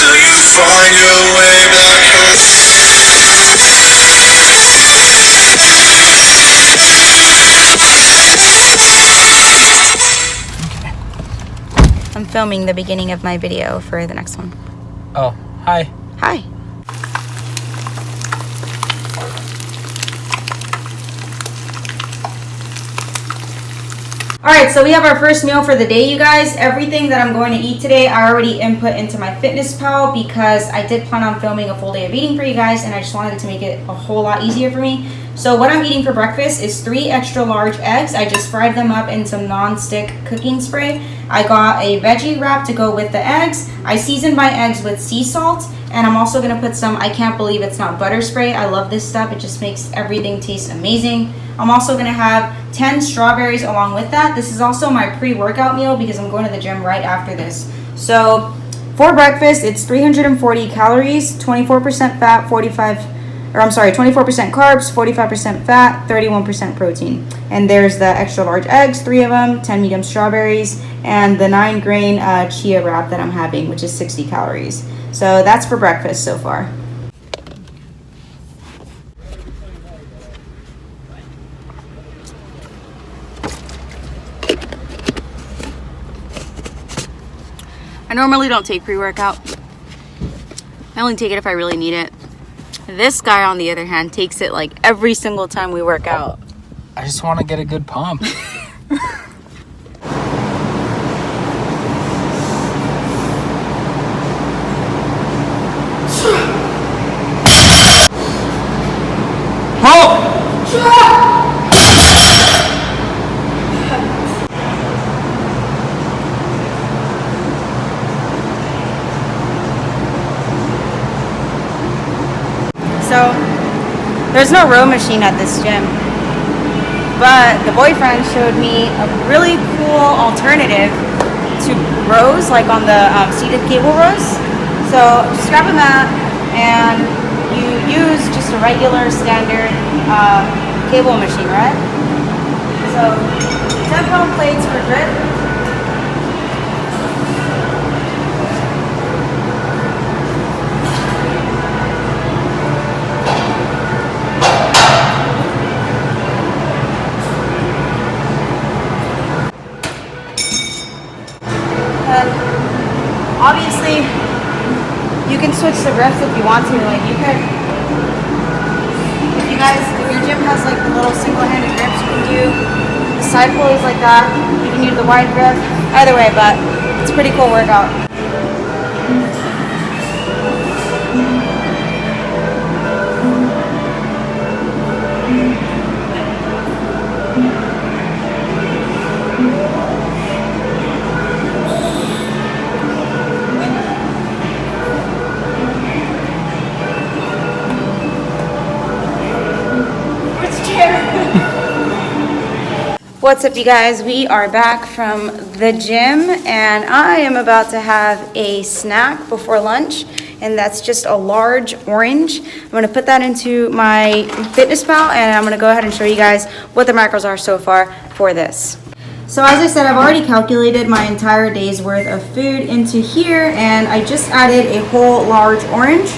find your way back home. I'm filming the beginning of my video for the next one. Oh, hi. Hi. Alright, so we have our first meal for the day, you guys. Everything that I'm going to eat today, I already input into my FitnessPal because I did plan on filming a full day of eating for you guys, and I just wanted to make it a whole lot easier for me. So what I'm eating for breakfast is 3 extra large eggs. I just fried them up in some non-stick cooking spray. I got a veggie wrap to go with the eggs. I seasoned my eggs with sea salt, and I'm also going to put some, I can't believe it's not butter spray. I love this stuff. It just makes everything taste amazing. I'm also going to have 10 strawberries along with that. This is also my pre-workout meal because I'm going to the gym right after this. So for breakfast, it's 340 calories, 24% fat, 24% carbs, 45% fat, 31% protein. And there's the extra large eggs, 3 of them, 10 medium strawberries, and the 9-grain chia wrap that I'm having, which is 60 calories. So that's for breakfast so far. I normally don't take pre-workout. I only take it if I really need it. This guy, on the other hand, takes it like every single time we work out. I just want to get a good pump. So there's no row machine at this gym, but the boyfriend showed me a really cool alternative to rows, like on the seated cable rows. So just grab a mat and you use just a regular standard cable machine, right? So 10-pound plates for grip. Obviously, you can switch the grips if you want to. Like you could, if your gym has like the little single-handed grips, you can do the side pulleys like that. You can do the wide grip. Either way, but it's a pretty cool workout. What's up, you guys? We are back from the gym and I am about to have a snack before lunch, and that's just a large orange. I'm going to put that into my FitnessPal and I'm going to go ahead and show you guys what the macros are so far for this. So as I said, I've already calculated my entire day's worth of food into here, and I just added a whole large orange,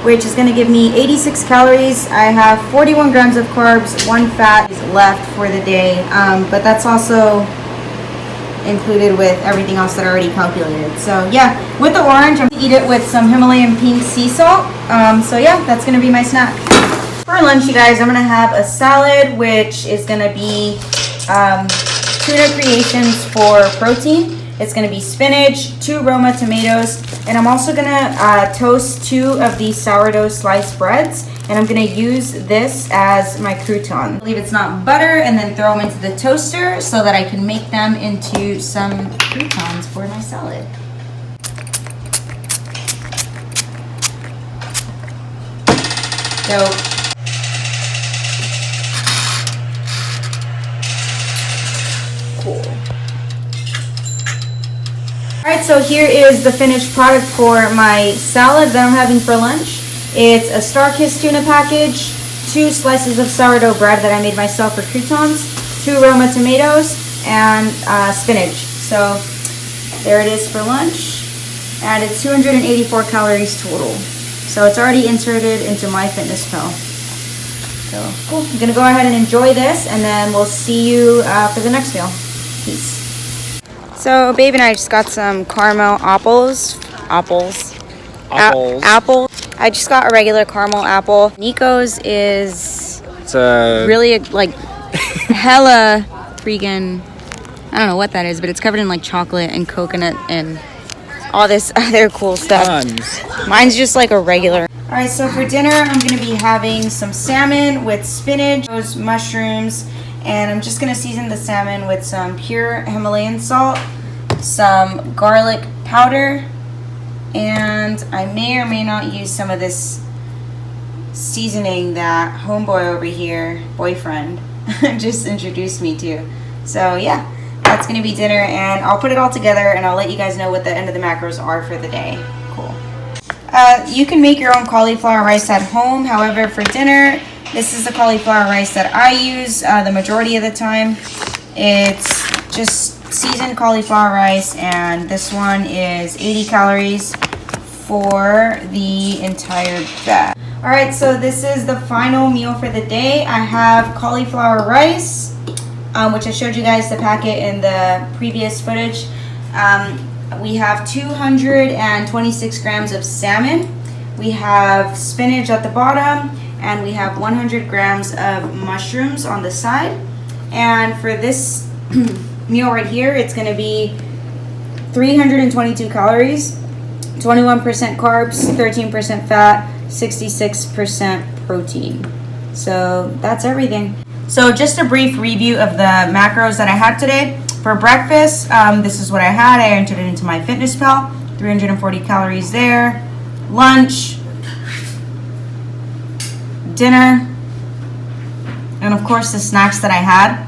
which is going to give me 86 calories. I have 41 grams of carbs, 1 fat is left for the day, but that's also included with everything else that I already calculated. So yeah, with the orange, I'm going to eat it with some Himalayan pink sea salt. So yeah, that's going to be my snack. For lunch, you guys, I'm going to have a salad, which is going to be tuna creations for protein. It's going to be spinach, 2 Roma tomatoes, and I'm also going to toast 2 of these sourdough sliced breads, and I'm going to use this as my crouton. Leave it's not butter, and then throw them into the toaster so that I can make them into some croutons for my salad. So Alright, so here is the finished product for my salad that I'm having for lunch. It's a Star-Kissed tuna package, 2 slices of sourdough bread that I made myself for croutons, 2 Roma tomatoes, and spinach. So there it is for lunch. and it's 284 calories total. So it's already inserted into MyFitnessPal. So cool. I'm gonna go ahead and enjoy this, and then we'll see you for the next meal. Peace. So Babe and I just got some caramel apples. Apples. I just got a regular caramel apple. Nico's is really like hella freaking, I don't know what that is, but it's covered in like chocolate and coconut and all this other cool stuff. Mine's just like a regular. All right, so for dinner, I'm gonna be having some salmon with spinach, those mushrooms, and I'm just gonna season the salmon with some pure Himalayan salt, some garlic powder, and I may or may not use some of this seasoning that homeboy over here, boyfriend, just introduced me to. So yeah, that's gonna be dinner, and I'll put it all together and I'll let you guys know what the end of the macros are for the day. Cool. You can make your own cauliflower rice at home. However, for dinner, this is the cauliflower rice that I use the majority of the time. It's just seasoned cauliflower rice, and this one is 80 calories for the entire bag. All right, so this is the final meal for the day. I have cauliflower rice, which I showed you guys the packet in the previous footage. We have 226 grams of salmon. We have spinach at the bottom, and we have 100 grams of mushrooms on the side. And for this meal right here, it's going to be 322 calories, 21% carbs, 13% fat, 66% protein. So that's everything. So just a brief review of the macros that I had today. For breakfast, this is what I had. I entered it into MyFitnessPal, 340 calories there. Lunch, dinner, and of course the snacks that I had.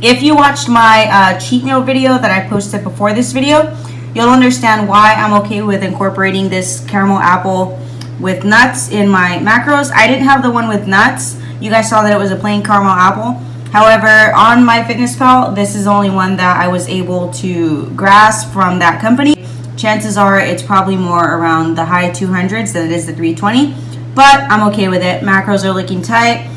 If you watched my cheat meal video that I posted before this video, you'll understand why I'm okay with incorporating this caramel apple with nuts in my macros. I didn't have the one with nuts. You guys saw that it was a plain caramel apple. However, on MyFitnessPal, this is the only one that I was able to grasp from that company. Chances are it's probably more around the high 200s than it is the 320, but I'm okay with it. Macros are looking tight.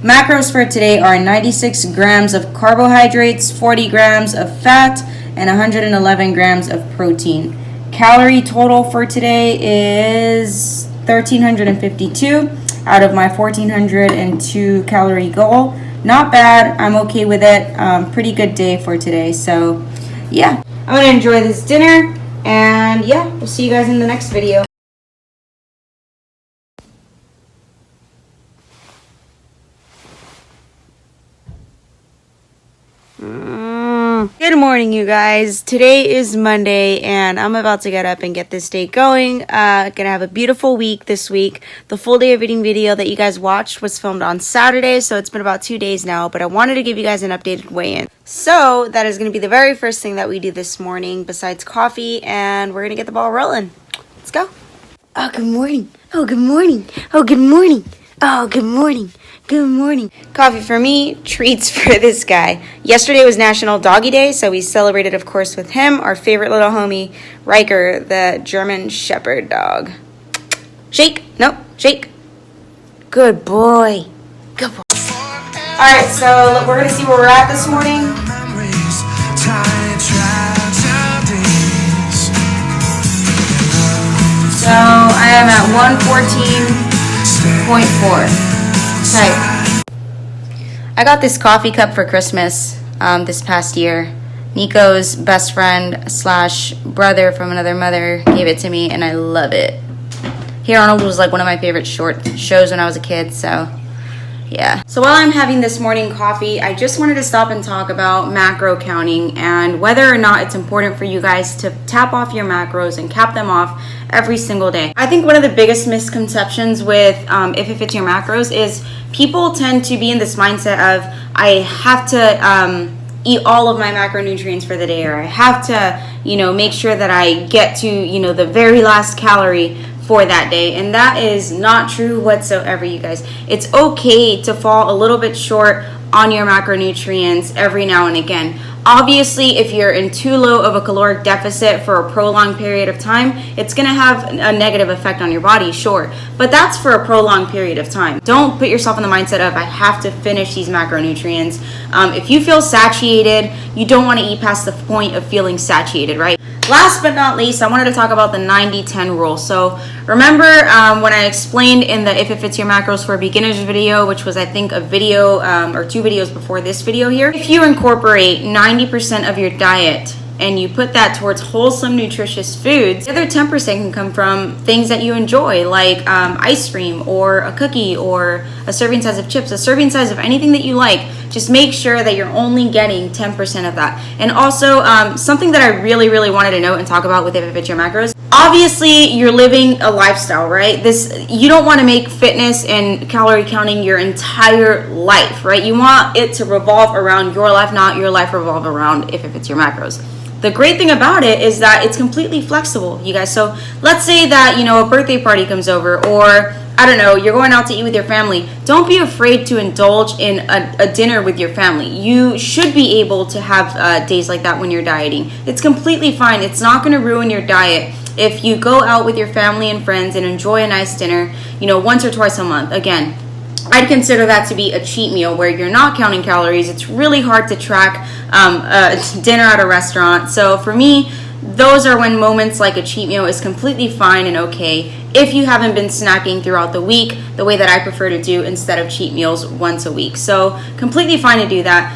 Macros for today are 96 grams of carbohydrates, 40 grams of fat, and 111 grams of protein. Calorie total for today is 1,352 out of my 1,402 calorie goal. Not bad. I'm okay with it. Pretty good day for today. So yeah, I'm gonna enjoy this dinner, and yeah, we'll see you guys in the next video. Good morning, you guys. Today is Monday, and I'm about to get up and get this day going. Gonna have a beautiful week this week. The full day of eating video that you guys watched was filmed on Saturday, so it's been about 2 days now, but I wanted to give you guys an updated weigh-in. So that is gonna be the very first thing that we do this morning besides coffee, and we're gonna get the ball rolling. Let's go. Oh, good morning. Oh, good morning. Oh, good morning. Oh, good morning. Good morning. Coffee for me, treats for this guy. Yesterday was National Doggy Day, so we celebrated, of course, with him, our favorite little homie, Riker, the German Shepherd dog. Shake. Nope. Shake. Good boy. Good boy. All right, so we're going to see where we're at this morning. So I am at 114.4. Tight. I got this coffee cup for Christmas this past year. Nico's best friend slash brother from another mother gave it to me, and I love it. Hey Arnold was like one of my favorite short shows when I was a kid, so yeah. So while I'm having this morning coffee, I just wanted to stop and talk about macro counting and whether or not it's important for you guys to tap off your macros and cap them off every single day. I think one of the biggest misconceptions with if it fits your macros is people tend to be in this mindset of I have to eat all of my macronutrients for the day, or I have to, make sure that I get to, the very last calorie for that day. And that is not true whatsoever, you guys. It's okay to fall a little bit short on your macronutrients every now and again. Obviously, if you're in too low of a caloric deficit for a prolonged period of time, it's going to have a negative effect on your body, sure. But that's for a prolonged period of time. Don't put yourself in the mindset of, I have to finish these macronutrients. If you feel satiated, you don't want to eat past the point of feeling satiated, right? Last but not least, I wanted to talk about the 90-10 rule. So remember when I explained in the If It Fits Your Macros for Beginners video, which was I think a video or 2 videos before this video here, if you incorporate 90% of your diet and you put that towards wholesome, nutritious foods, the other 10% can come from things that you enjoy, like ice cream or a cookie or a serving size of chips, a serving size of anything that you like. Just make sure that you're only getting 10% of that. And also, something that I really, really wanted to note and talk about with If It Fits Your Macros. Obviously, you're living a lifestyle, right? You don't want to make fitness and calorie counting your entire life, right? You want it to revolve around your life, not your life revolve around If It Fits Your Macros. The great thing about it is that it's completely flexible, you guys. So let's say that, a birthday party comes over, or I don't know, you're going out to eat with your family. Don't be afraid to indulge in a dinner with your family. You should be able to have days like that when you're dieting. It's completely fine. It's not going to ruin your diet if you go out with your family and friends and enjoy a nice dinner, once or twice a month. Again, I'd consider that to be a cheat meal where you're not counting calories. It's really hard to track a dinner at a restaurant. So for me, those are when moments like a cheat meal is completely fine and okay if you haven't been snacking throughout the week the way that I prefer to do instead of cheat meals once a week. So completely fine to do that.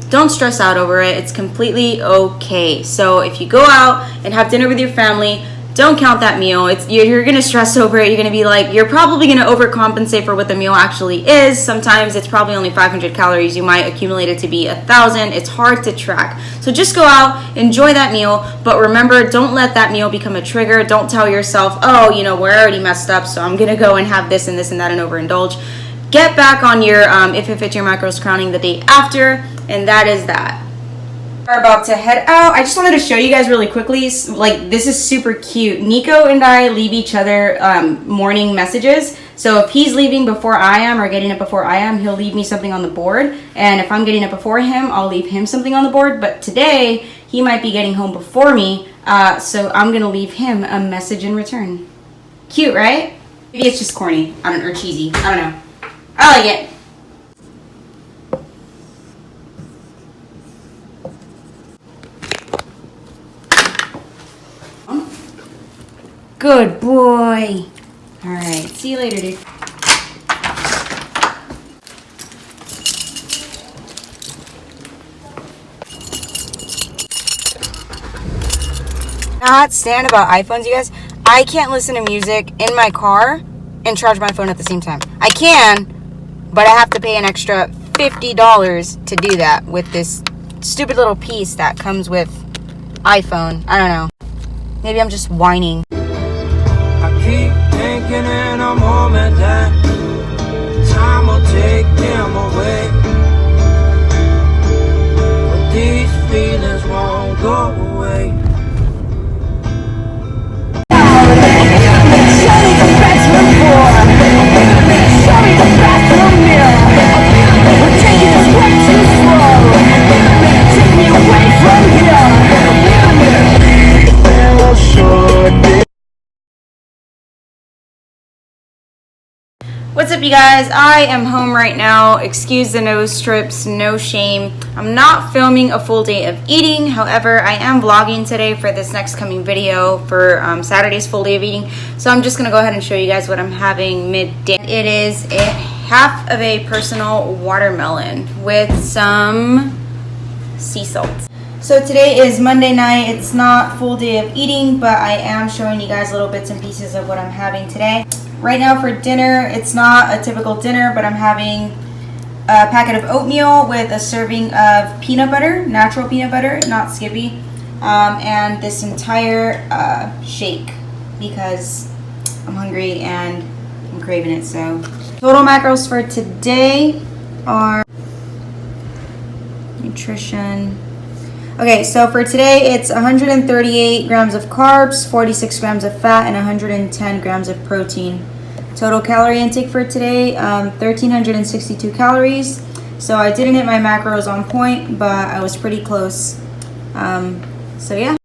Don't stress out over it. It's completely okay. So if you go out and have dinner with your family, don't count that meal. You're going to stress over it. You're going to be like, you're probably going to overcompensate for what the meal actually is. Sometimes it's probably only 500 calories. You might accumulate it to be 1,000. It's hard to track. So just go out, enjoy that meal. But remember, don't let that meal become a trigger. Don't tell yourself, oh, we're already messed up, so I'm going to go and have this and this and that and overindulge. Get back on your If It Fits Your Macros crowning the day after, and that is that. We're about to head out. I just wanted to show you guys really quickly, like, this is super cute. Nico and I leave each other morning messages. So if he's leaving before I am or getting up before I am, he'll leave me something on the board. And if I'm getting up before him, I'll leave him something on the board. But today, he might be getting home before me, so I'm going to leave him a message in return. Cute, right? Maybe it's just corny, or cheesy. I don't know. I like it. Good boy. All right. See you later, dude. Not stand about iPhones, you guys. I can't listen to music in my car and charge my phone at the same time. I can, but I have to pay an extra $50 to do that with this stupid little piece that comes with iPhone. I don't know. Maybe I'm just whining. Keep thinking in a moment that time will take them away, but these feelings won't go away. We're taking this way too slow. Take me away from here. What's up, you guys? I am home right now. Excuse the nose strips, no shame. I'm not filming a full day of eating. However, I am vlogging today for this next coming video for Saturday's full day of eating. So I'm just going to go ahead and show you guys what I'm having midday. It is half of a personal watermelon with some sea salt. So today is Monday night. It's not full day of eating, but I am showing you guys little bits and pieces of what I'm having today. Right now for dinner, it's not a typical dinner, but I'm having a packet of oatmeal with a serving of peanut butter, natural peanut butter, not Skippy, and this entire shake because I'm hungry and I'm craving it. So total macros for today are nutrition. Okay, so for today, it's 138 grams of carbs, 46 grams of fat, and 110 grams of protein. Total calorie intake for today, 1,362 calories, So I didn't hit my macros on point, but I was pretty close. So yeah.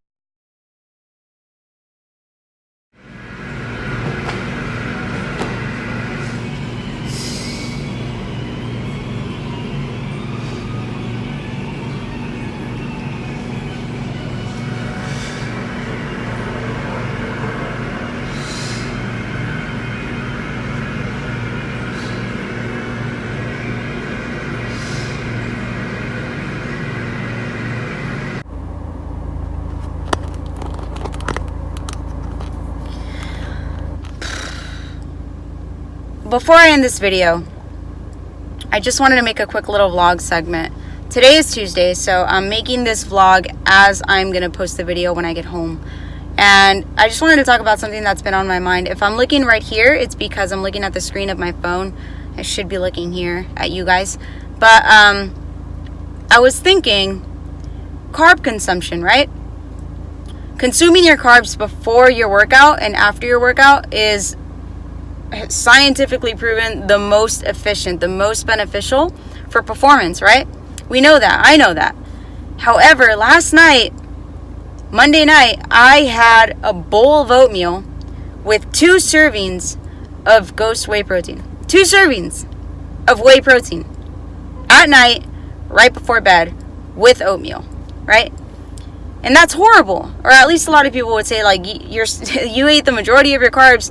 Before I end this video, I just wanted to make a quick little vlog segment. Today is Tuesday, so I'm making this vlog as I'm going to post the video when I get home. And I just wanted to talk about something that's been on my mind. If I'm looking right here, it's because I'm looking at the screen of my phone. I should be looking here at you guys. But I was thinking, carb consumption, right? Consuming your carbs before your workout and after your workout is scientifically proven the most efficient, the most beneficial for performance, right? We know that. I know that. However, last night, Monday night, I had a bowl of oatmeal with 2 servings of Ghost whey protein. 2 servings of whey protein at night, right before bed, with oatmeal, right? And that's horrible. Or at least a lot of people would say, like, you ate the majority of your carbs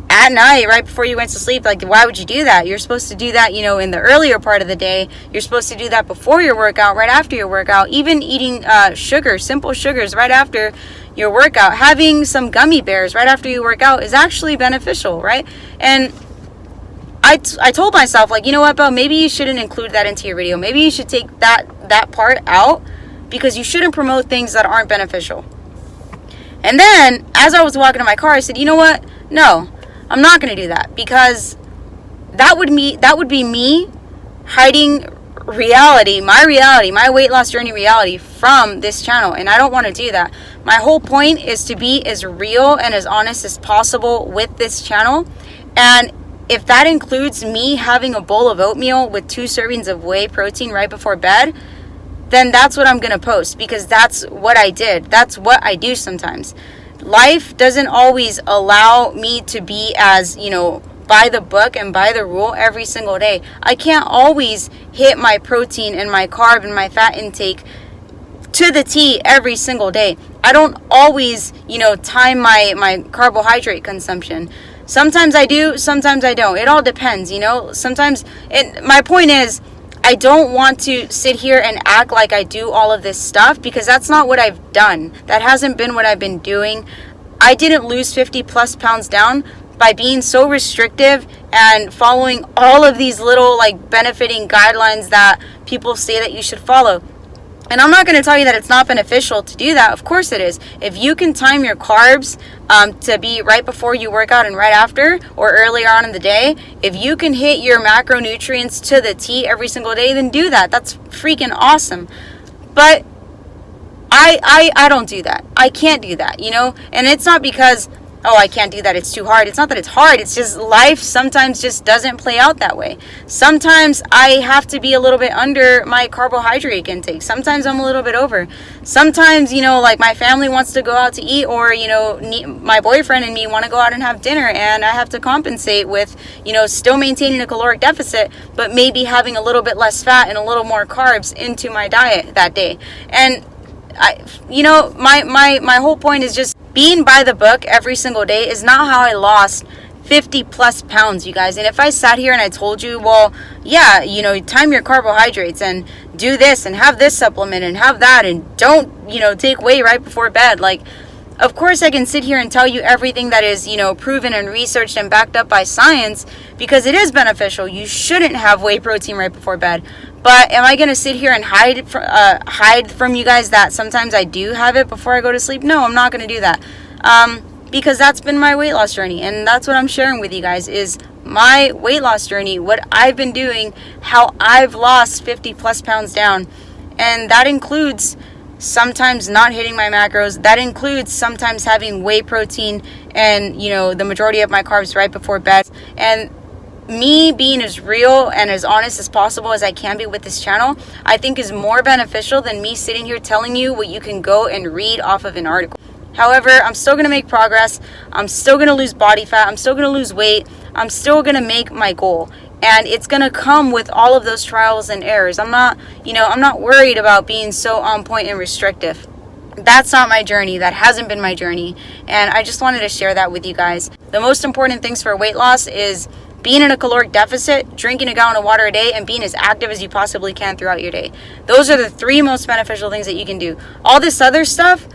at night, right before you went to sleep. Like, why would you do that? You're supposed to do that, in the earlier part of the day. You're supposed to do that before your workout, right after your workout. Even eating sugar, simple sugars right after your workout. Having some gummy bears right after you work out is actually beneficial, right? And I told myself, like, you know what, Belle, maybe you shouldn't include that into your video. Maybe you should take that part out, because you shouldn't promote things that aren't beneficial. And then, as I was walking to my car, I said, you know what? No, I'm not going to do that, because that would be me hiding reality, my weight loss journey reality from this channel, and I don't want to do that. My whole point is to be as real and as honest as possible with this channel, and if that includes me having a bowl of oatmeal with 2 servings of whey protein right before bed, then that's what I'm going to post, because that's what I did. That's what I do sometimes. Life doesn't always allow me to be as, by the book and by the rule every single day. I can't always hit my protein and my carb and my fat intake to the T every single day. I don't always, time my carbohydrate consumption. Sometimes I do, sometimes I don't. It all depends, my point is, I don't want to sit here and act like I do all of this stuff, because that's not what I've done. That hasn't been what I've been doing. I didn't lose 50 plus pounds down by being so restrictive and following all of these little benefiting guidelines that people say that you should follow. And I'm not going to tell you that it's not beneficial to do that. Of course it is. If you can time your carbs to be right before you work out and right after, or earlier on in the day, if you can hit your macronutrients to the T every single day, then do that. That's freaking awesome. But I don't do that. I can't do that, And it's not because, I can't do that, it's too hard. It's not that it's hard. It's just life sometimes just doesn't play out that way. Sometimes I have to be a little bit under my carbohydrate intake. Sometimes I'm a little bit over. Sometimes, my family wants to go out to eat, or, my boyfriend and me want to go out and have dinner, and I have to compensate with, still maintaining a caloric deficit, but maybe having a little bit less fat and a little more carbs into my diet that day. And my whole point is just being by the book every single day is not how I lost 50 plus pounds, you guys. And if I sat here and I told you, well, yeah, time your carbohydrates and do this and have this supplement and have that and don't, take whey right before bed. Of course I can sit here and tell you everything that is, proven and researched and backed up by science, because it is beneficial. You shouldn't have whey protein right before bed. But am I going to sit here and hide from you guys that sometimes I do have it before I go to sleep? No, I'm not going to do that. Because that's been my weight loss journey, and that's what I'm sharing with you guys is my weight loss journey, what I've been doing, how I've lost 50 plus pounds down. And that includes sometimes not hitting my macros. That includes sometimes having whey protein and, the majority of my carbs right before bed. And me being as real and as honest as possible as I can be with this channel, I think is more beneficial than me sitting here telling you what you can go and read off of an article. However, I'm still going to make progress. I'm still going to lose body fat. I'm still going to lose weight. I'm still going to make my goal. And it's going to come with all of those trials and errors. I'm not worried about being so on point and restrictive. That's not my journey. That hasn't been my journey. And I just wanted to share that with you guys. The most important things for weight loss is being in a caloric deficit, drinking a gallon of water a day, and being as active as you possibly can throughout your day. Those are the 3 most beneficial things that you can do. All this other stuff,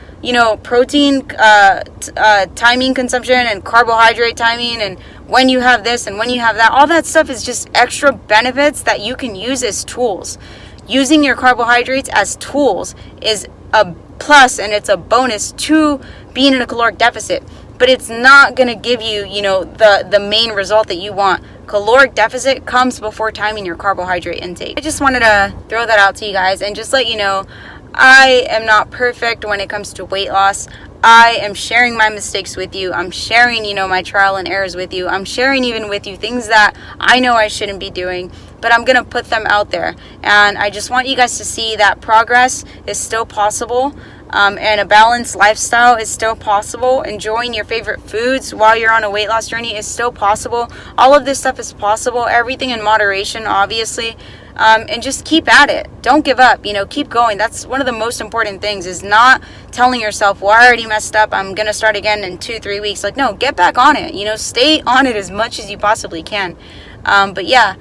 protein timing consumption and carbohydrate timing, and when you have this and when you have that, all that stuff is just extra benefits that you can use as tools. Using your carbohydrates as tools is a plus, and it's a bonus to being in a caloric deficit. But it's not going to give you, the main result that you want. Caloric deficit comes before timing your carbohydrate intake. I just wanted to throw that out to you guys and just let you know, I am not perfect when it comes to weight loss. I am sharing my mistakes with you. I'm sharing, my trial and errors with you. I'm sharing even with you things that I know I shouldn't be doing, but I'm going to put them out there. And I just want you guys to see that progress is still possible. And a balanced lifestyle is still possible. Enjoying your favorite foods while you're on a weight loss journey is still possible. All of this stuff is possible. Everything in moderation, obviously. And just keep at it. Don't give up. Keep going. That's one of the most important things, is not telling yourself, well, I already messed up, I'm going to start again in 2-3 weeks. Like, no, get back on it. Stay on it as much as you possibly can. But yeah,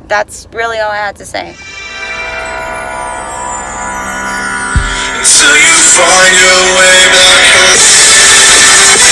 that's really all I had to say. Until you find your way back home.